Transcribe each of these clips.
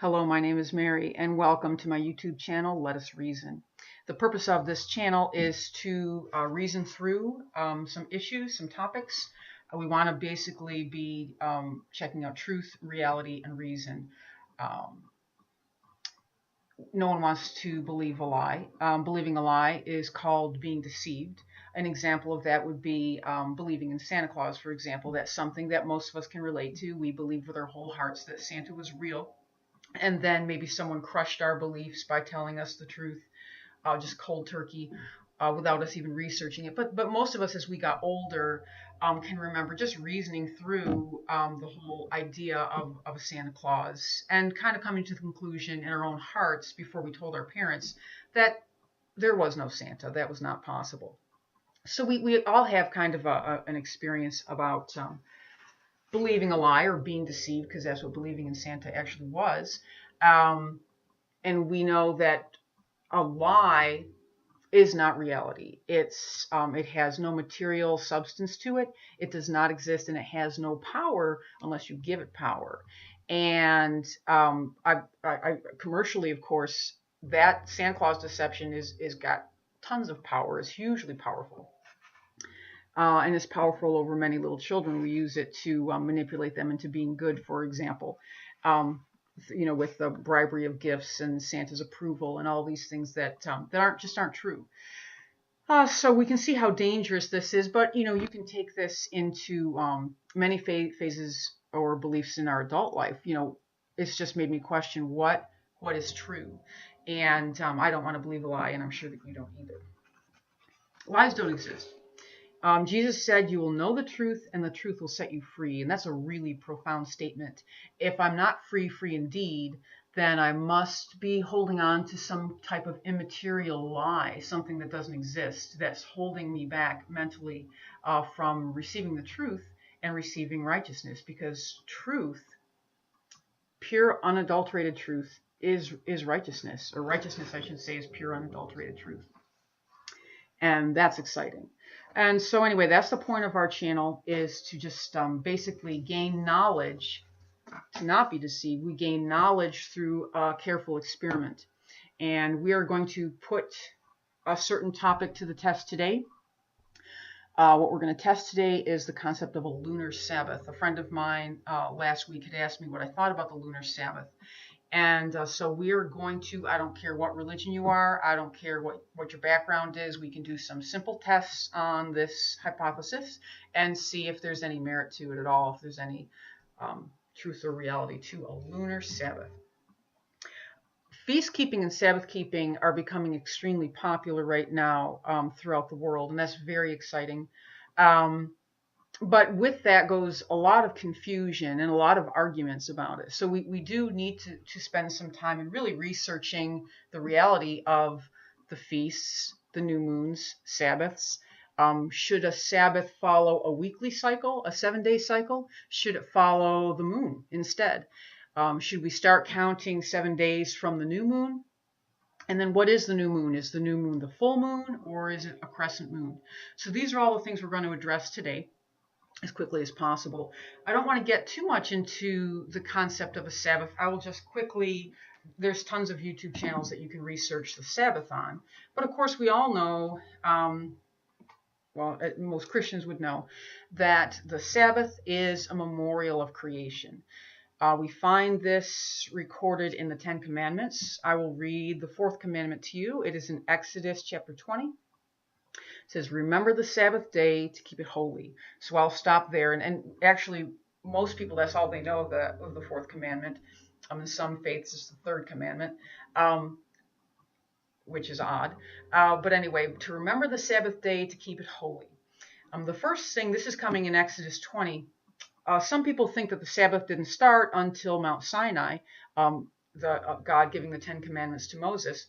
Hello, my name is Mary, and welcome to my YouTube channel, Let Us Reason. The purpose of this channel is to reason through some issues, some topics. We want to basically be checking out truth, reality, and reason. No one wants to believe a lie. Believing a lie is called being deceived. An example of that would be believing in Santa Claus, for example. That's something that most of us can relate to. We believe with our whole hearts that Santa was real. And then maybe someone crushed our beliefs by telling us the truth, just cold turkey, without us even researching it. But most of us, as we got older, can remember just reasoning through the whole idea of Santa Claus and kind of coming to the conclusion in our own hearts before we told our parents that there was no Santa. That was not possible. So we all have kind of an experience about believing a lie or being deceived, because that's what believing in Santa actually was. And we know that a lie is not reality. It has no material substance to it. It does not exist, and it has no power unless you give it power. And I commercially, of course, that Santa Claus deception is got tons of power. Is hugely powerful. And is powerful over many little children. We use it to manipulate them into being good, for example, with the bribery of gifts and Santa's approval and all these things that aren't true. So we can see how dangerous this is, but you can take this into many phases or beliefs in our adult life. It's just made me question what is true, and I don't want to believe a lie, and I'm sure that you don't either. Lies don't exist. Jesus said, "You will know the truth, and the truth will set you free." And that's a really profound statement. If I'm not free indeed, then I must be holding on to some type of immaterial lie, something that doesn't exist, that's holding me back mentally from receiving the truth and receiving righteousness. Because truth, pure unadulterated truth, is righteousness, or righteousness, I should say, is pure unadulterated truth. And that's exciting. And so anyway, that's the point of our channel, is to just basically gain knowledge, to not be deceived. We gain knowledge through a careful experiment. And we are going to put a certain topic to the test today. What we're going to test today is the concept of a lunar Sabbath. A friend of mine last week had asked me what I thought about the lunar Sabbath. And so we are going to, I don't care what religion you are, I don't care what your background is, we can do some simple tests on this hypothesis and see if there's any merit to it at all, if there's any truth or reality to a lunar Sabbath. Feast keeping and Sabbath keeping are becoming extremely popular right now throughout the world, and that's very exciting. But with that goes a lot of confusion and a lot of arguments about it. So we do need to spend some time in really researching the reality of the feasts, the new moons, Sabbaths. Should a Sabbath follow a weekly cycle, a 7-day cycle? Should it follow the moon instead? Should we start counting 7 days from the new moon? And then what is the new moon? Is the new moon the full moon, or is it a crescent moon? So these are all the things we're going to address today as quickly as possible. I don't want to get too much into the concept of a Sabbath. I will just quickly, there's tons of YouTube channels that you can research the Sabbath on. But of course we all know, most Christians would know, that the Sabbath is a memorial of creation. We find this recorded in the 10 Commandments. I will read the 4th commandment to you. It is in Exodus chapter 20. It says, "Remember the Sabbath day to keep it holy." So I'll stop there. And actually, most people, that's all they know of the 4th commandment. In some faiths, it's the 3rd commandment, which is odd. But anyway, to remember the Sabbath day to keep it holy. The first thing, this is coming in Exodus 20. Some people think that the Sabbath didn't start until Mount Sinai, God giving the 10 Commandments to Moses.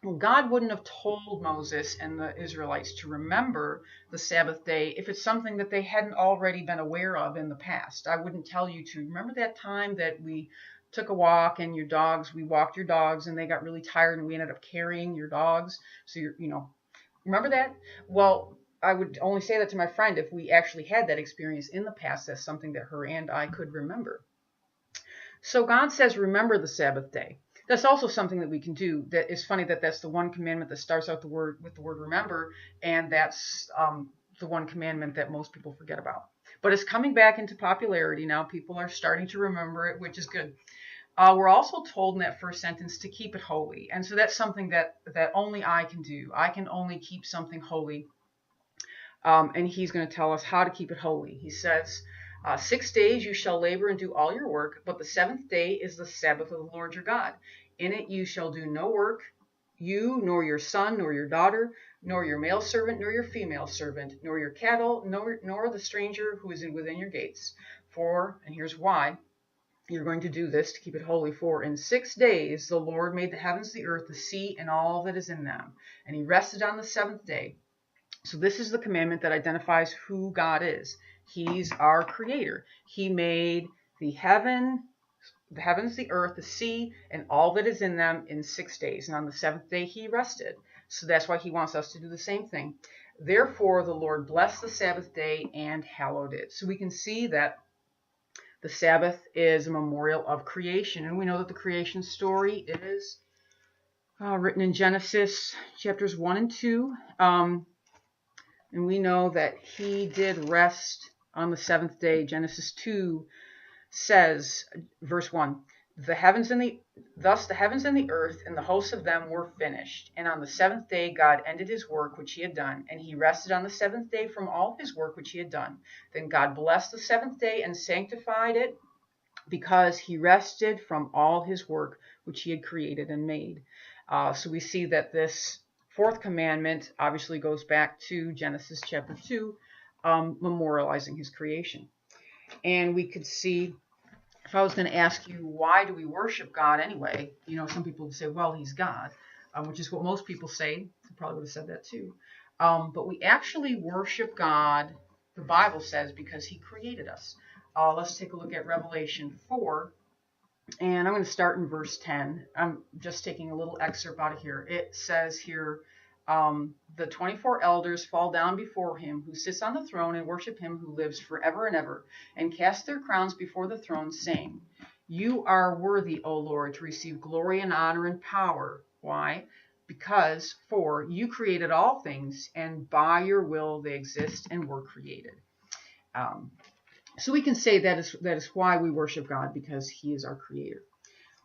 Well, God wouldn't have told Moses and the Israelites to remember the Sabbath day if it's something that they hadn't already been aware of in the past. I wouldn't tell you to remember that time that we took a walk and we walked your dogs and they got really tired and we ended up carrying your dogs. So remember that? Well, I would only say that to my friend if we actually had that experience in the past. That's something that her and I could remember. So God says, remember the Sabbath day. That's also something that we can do. That is funny that that's the one commandment that starts out with the word remember, and that's the one commandment that most people forget about. But it's coming back into popularity now. People are starting to remember it, which is good. We're also told in that first sentence to keep it holy, and so that's something that only I can do. I can only keep something holy, and He's going to tell us how to keep it holy. He says, 6 days you shall labor and do all your work, but the seventh day is the Sabbath of the Lord your God. In it you shall do no work, you, nor your son, nor your daughter, nor your male servant, nor your female servant, nor your cattle, nor the stranger who is within your gates. For, and here's why, you're going to do this to keep it holy. For in 6 days the Lord made the heavens, the earth, the sea, and all that is in them. And He rested on the seventh day. So this is the commandment that identifies who God is. He's our creator. He made the heavens, the earth, the sea, and all that is in them in 6 days. And on the seventh day He rested. So that's why He wants us to do the same thing. Therefore the Lord blessed the Sabbath day and hallowed it. So we can see that the Sabbath is a memorial of creation. And we know that the creation story is written in Genesis chapters 1 and 2. And we know that He did rest on the seventh day. Genesis 2 says, verse 1, thus the heavens and the earth and the hosts of them were finished. And on the seventh day God ended His work which He had done, and He rested on the seventh day from all His work which He had done. Then God blessed the seventh day and sanctified it, because He rested from all His work which He had created and made. So we see that this fourth commandment obviously goes back to Genesis chapter 2, memorializing His creation. And we could see, if I was going to ask you, why do we worship God anyway? Some people would say, well, He's God, which is what most people say. I probably would have said that too. But we actually worship God, the Bible says, because He created us. Let's take a look at Revelation 4. And I'm going to start in verse 10. I'm just taking a little excerpt out of here. It says here, the 24 elders fall down before Him who sits on the throne and worship Him who lives forever and ever, and cast their crowns before the throne, saying, You are worthy, O Lord, to receive glory and honor and power. Why? Because, for you created all things, and by your will they exist and were created. So we can say that is why we worship God, because He is our creator.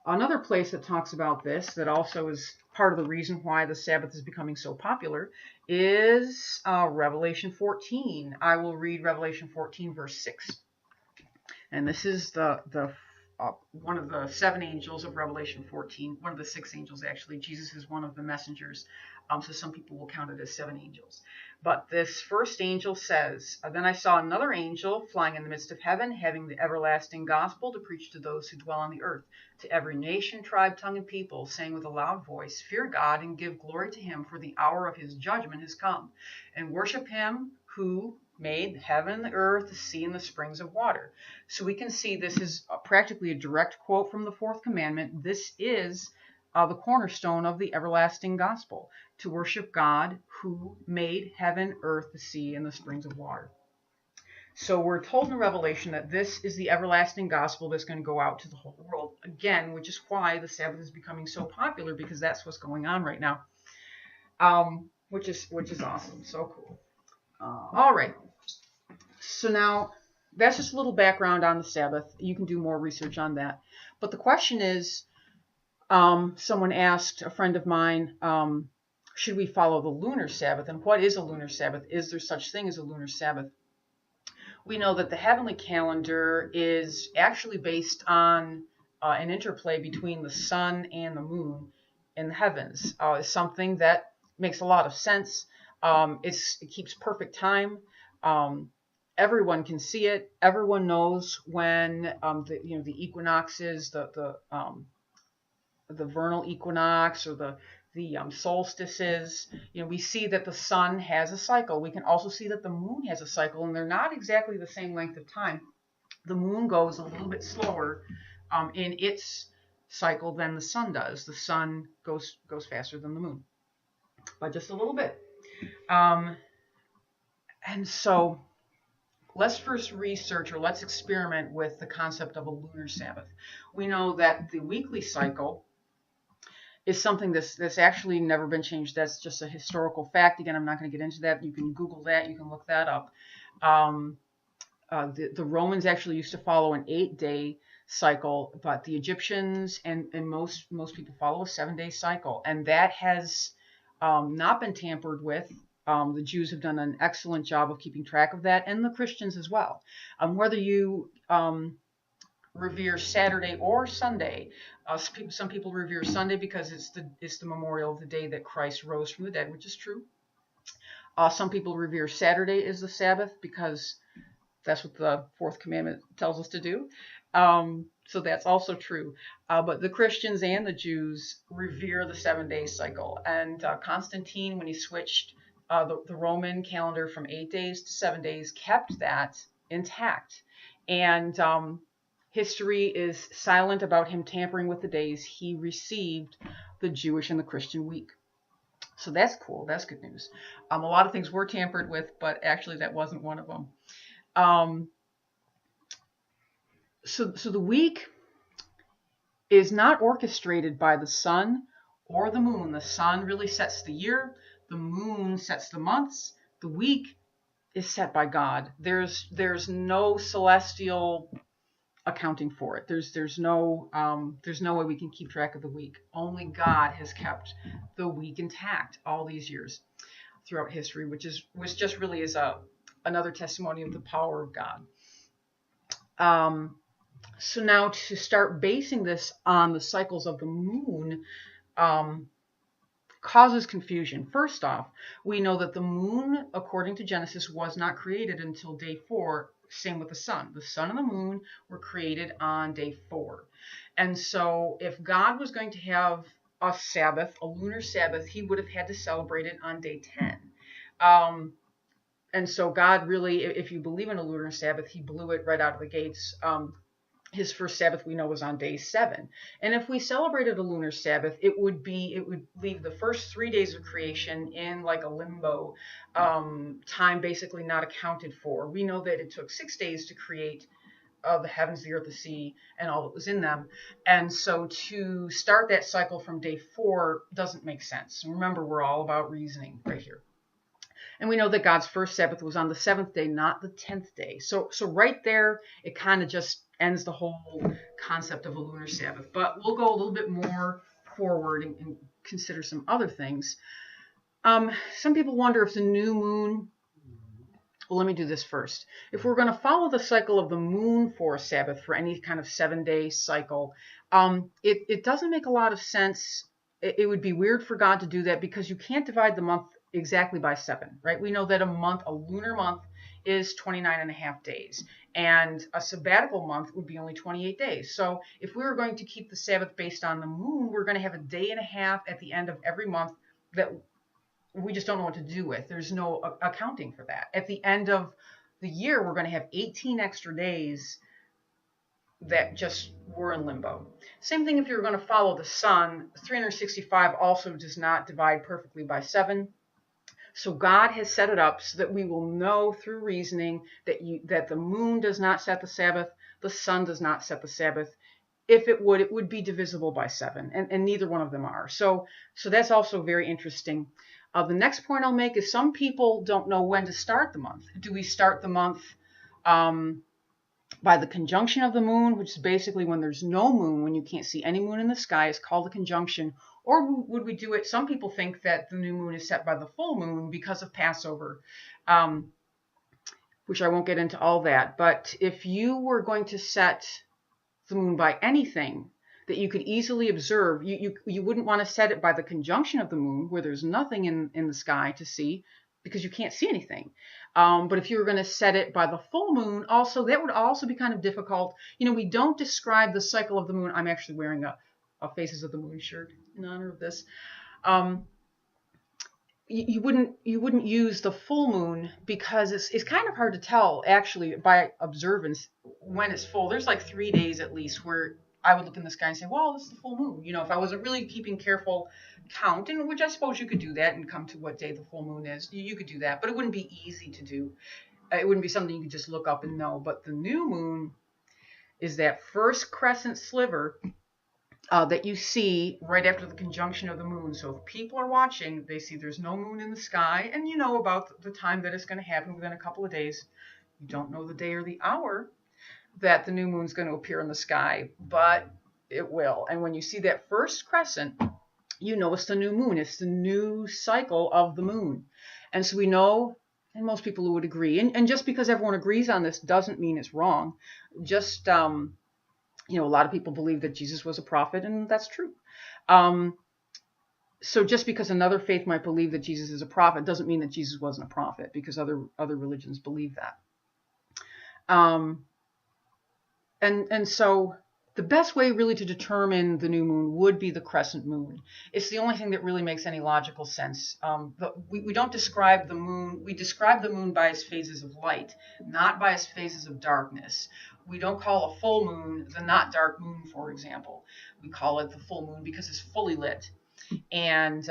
Another place that talks about this, that also is part of the reason why the Sabbath is becoming so popular, is Revelation 14. I will read Revelation 14, verse 6. And this is the one of the seven angels of Revelation 14, one of the six angels actually. Jesus is one of the messengers, so some people will count it as seven angels. But this first angel says, Then I saw another angel flying in the midst of heaven, having the everlasting gospel to preach to those who dwell on the earth, to every nation, tribe, tongue, and people, saying with a loud voice, Fear God and give glory to Him, for the hour of His judgment has come, and worship Him who made heaven, the earth, the sea, and the springs of water. So we can see this is practically a direct quote from the fourth commandment. This is the cornerstone of the everlasting gospel, to worship God who made heaven, earth, the sea, and the springs of water. So we're told in Revelation that this is the everlasting gospel that's going to go out to the whole world again, which is why the Sabbath is becoming so popular, because that's what's going on right now, which is awesome. So cool. All right. So now that's just a little background on the Sabbath. You can do more research on that. But the question is, someone asked, a friend of mine, should we follow the lunar Sabbath? And what is a lunar Sabbath? Is there such thing as a lunar Sabbath? We know that the heavenly calendar is actually based on an interplay between the sun and the moon in the heavens. It's something that makes a lot of sense. It keeps perfect time. Everyone can see it. Everyone knows when the equinoxes, the vernal equinox, or the solstices. We see that the sun has a cycle. We can also see that the moon has a cycle, and they're not exactly the same length of time. The moon goes a little bit slower in its cycle than the sun does. The sun goes faster than the moon by just a little bit. And so let's first research, or let's experiment with the concept of a lunar Sabbath. We know that the weekly cycle is something that's actually never been changed. That's just a historical fact. Again, I'm not going to get into that. You can Google that. You can look that up. Um, the Romans actually used to follow an 8-day cycle, but the Egyptians and most people follow a 7-day cycle, and that has not been tampered with. The Jews have done an excellent job of keeping track of that, and the Christians as well. Whether you revere Saturday or Sunday. Some people revere Sunday because it's the memorial of the day that Christ rose from the dead, which is true. Some people revere Saturday as the Sabbath because that's what the fourth commandment tells us to do. So that's also true. But the Christians and the Jews revere the 7-day cycle. And Constantine, when he switched the Roman calendar from 8 days to 7 days, kept that intact. And history is silent about him tampering with the days. He received the Jewish and the Christian week. So that's cool. That's good news. A lot of things were tampered with, but actually that wasn't one of them. So the week is not orchestrated by the sun or the moon. The sun really sets the year. The moon sets the months. The week is set by God. There's no celestial accounting for it. There's no way we can keep track of the week. Only God has kept the week intact all these years throughout history, which just really is another testimony of the power of God. So now to start basing this on the cycles of the moon causes confusion. First off, we know that the moon, according to Genesis, was not created until day 4. Same with the sun. The sun and the moon were created on day 4. And so if God was going to have a Sabbath, a lunar Sabbath, he would have had to celebrate it on day 10. And so God really, if you believe in a lunar Sabbath, he blew it right out of the gates. His first Sabbath we know was on day 7. And if we celebrated a lunar Sabbath, it would leave the first 3 days of creation in like a limbo, time basically not accounted for. We know that it took 6 days to create the heavens, the earth, the sea, and all that was in them. And so to start that cycle from day 4 doesn't make sense. Remember, we're all about reasoning right here. And we know that God's first Sabbath was on the 7th day, not the 10th day. So right there, it kind of just ends the whole concept of a lunar Sabbath. But we'll go a little bit more forward and consider some other things. Some people wonder if the new moon... Well, let me do this first. If we're going to follow the cycle of the moon for a Sabbath, for any kind of 7-day cycle, it doesn't make a lot of sense. It would be weird for God to do that because you can't divide the month exactly by 7, right? We know that a lunar month is 29 and a half days, and a sabbatical month would be only 28 days. So if we were going to keep the Sabbath based on the moon, we're going to have a day and a half at the end of every month that we just don't know what to do with. There's no accounting for that. At the end of the year, we're going to have 18 extra days that just were in limbo. Same thing if you're going to follow the sun. 365 also does not divide perfectly by 7. So God has set it up so that we will know through reasoning that the moon does not set the Sabbath, the sun does not set the Sabbath. If it would be divisible by 7, and neither one of them are. So that's also very interesting. The next point I'll make is some people don't know when to start the month. Do we start the month by the conjunction of the moon, which is basically when there's no moon, when you can't see any moon in the sky, is called a conjunction? Or would we do it? Some people think that the new moon is set by the full moon because of Passover, which I won't get into all that. But if you were going to set the moon by anything that you could easily observe, you wouldn't want to set it by the conjunction of the moon, where there's nothing in the sky to see, because you can't see anything. But if you were going to set it by the full moon, also that would also be kind of difficult. We don't describe the cycle of the moon. I'm actually wearing a Faces of the Moon shirt in honor of this. You wouldn't use the full moon because it's kind of hard to tell actually by observance when it's full. There's like 3 days at least where I would look in the sky and say, well, this is the full moon. If I wasn't really keeping careful count, and which I suppose you could do that and come to what day the full moon is. You could do that, but it wouldn't be easy to do. it wouldn't be something you could just look up and know. But the new moon is that first crescent sliver that you see right after the conjunction of the moon. So if people are watching, they see there's no moon in the sky, and you know about the time that it's going to happen within a couple of days. You don't know the day or the hour that the new moon's going to appear in the sky, but it will. And when you see that first crescent, you know it's the new moon. It's the new cycle of the moon. And so we know, and most people would agree, and just because everyone agrees on this doesn't mean it's wrong. Just, a lot of people believe that Jesus was a prophet, and that's true. So just because another faith might believe that Jesus is a prophet doesn't mean that Jesus wasn't a prophet, because other religions believe that. And so the best way really to determine the new moon would be the crescent moon. It's the only thing that really makes any logical sense. We don't describe the moon. We describe the moon by its phases of light, not by its phases of darkness. We don't call a full moon the not dark moon, for example. We call it the full moon because it's fully lit. And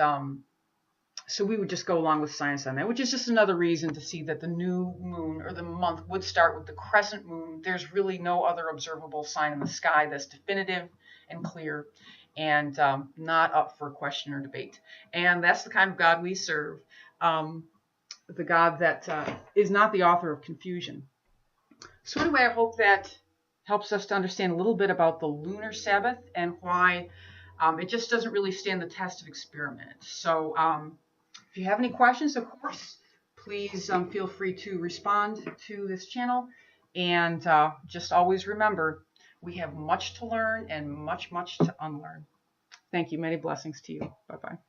so we would just go along with science on that, which is just another reason to see that the new moon or the month would start with the crescent moon. There's really no other observable sign in the sky that's definitive and clear and not up for question or debate. And that's the kind of God we serve, the God that is not the author of confusion. So anyway, I hope that helps us to understand a little bit about the lunar Sabbath and why it just doesn't really stand the test of experiment. So if you have any questions, of course, please feel free to respond to this channel. And just always remember, we have much to learn and much, much to unlearn. Thank you. Many blessings to you. Bye-bye.